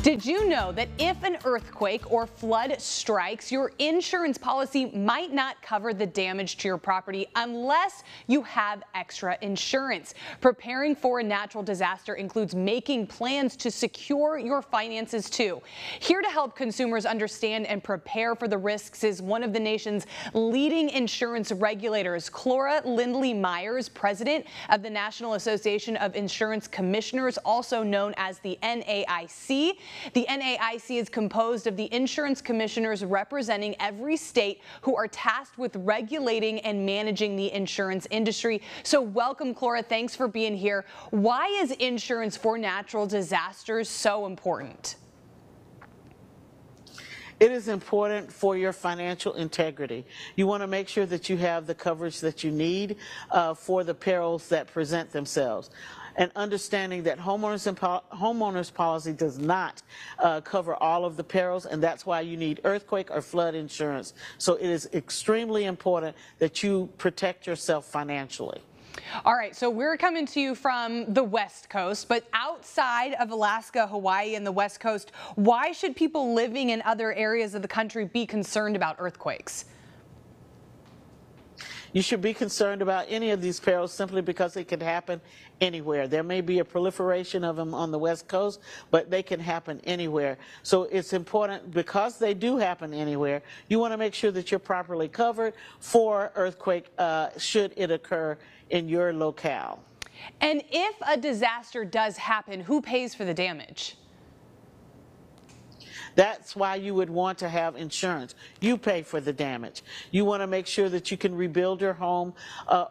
Did you know that if an earthquake or flood strikes, your insurance policy might not cover the damage to your property unless you have extra insurance? Preparing for a natural disaster includes making plans to secure your finances too. Here to help consumers understand and prepare for the risks is one of the nation's leading insurance regulators, Clora Lindley Myers, president of the National Association of Insurance Commissioners, also known as the NAIC. The NAIC is composed of the insurance commissioners representing every state who are tasked with regulating and managing the insurance industry. So welcome, Clora. Thanks for being here. Why is insurance for natural disasters so important? It is important for your financial integrity. You want to make sure that you have the coverage that you need for the perils that present themselves. And understanding that homeowners policy does not cover all of the perils, and that's why you need earthquake or flood insurance. So it is extremely important that you protect yourself financially. All right, so we're coming to you from the West Coast, but outside of Alaska, Hawaii, and the West Coast, why should people living in other areas of the country be concerned about earthquakes? You should be concerned about any of these perils simply because it can happen anywhere. There may be a proliferation of them on the West Coast, but they can happen anywhere. So it's important, because they do happen anywhere, you want to make sure that you're properly covered for earthquake should it occur in your locale. And if a disaster does happen, who pays for the damage? That's why you would want to have insurance. You pay for the damage. You want to make sure that you can rebuild your home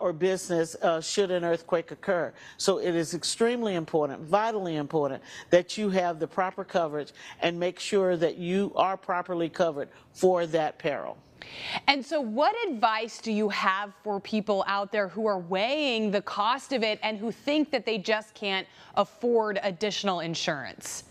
or business should an earthquake occur. So it is extremely important, vitally important, that you have the proper coverage and make sure that you are properly covered for that peril. And so what advice do you have for people out there who are weighing the cost of it and who think that they just can't afford additional insurance?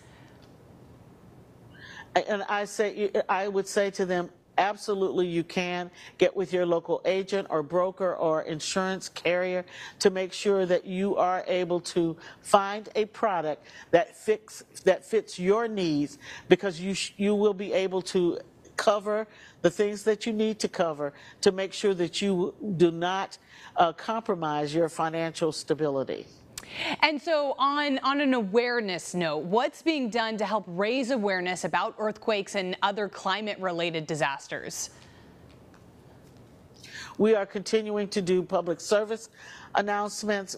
And I would say to them, absolutely you can get with your local agent or broker or insurance carrier to make sure that you are able to find a product that fits your needs, because you will be able to cover the things that you need to cover to make sure that you do not compromise your financial stability. And so on an awareness note, what's being done to help raise awareness about earthquakes and other climate-related disasters? We are continuing to do public service announcements,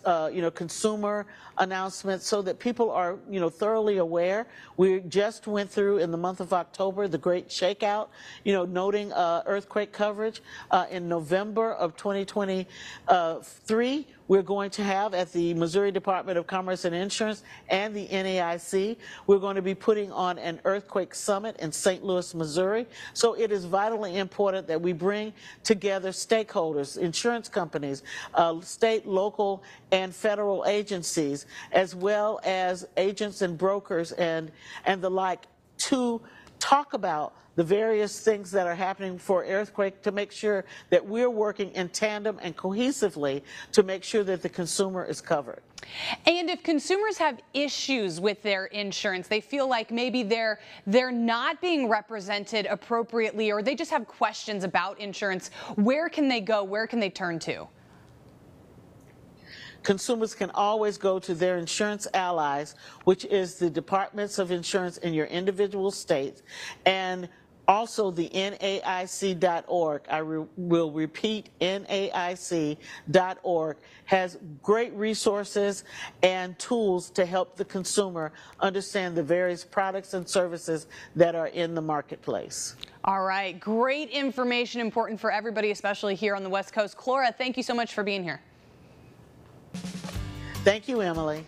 consumer announcements, so that people are, thoroughly aware. We just went through in the month of October the Great Shakeout, noting earthquake coverage. In November of 2023, we're going to have at the Missouri Department of Commerce and Insurance and the NAIC, we're going to be putting on an earthquake summit in St. Louis, Missouri. So it is vitally important that we bring together stakeholders, insurance companies, state, local, and federal agencies, as well as agents and brokers and the like, to talk about the various things that are happening for earthquake, to make sure that we're working in tandem and cohesively to make sure that the consumer is covered. And if consumers have issues with their insurance, they feel like maybe they're not being represented appropriately, or they just have questions about insurance, where can they go? Where can they turn to? Consumers can always go to their insurance allies, which is the departments of insurance in your individual states, and also the NAIC.org. I will repeat, NAIC.org has great resources and tools to help the consumer understand the various products and services that are in the marketplace. All right, great information, important for everybody, especially here on the West Coast. Clora, thank you so much for being here. Thank you, Emily.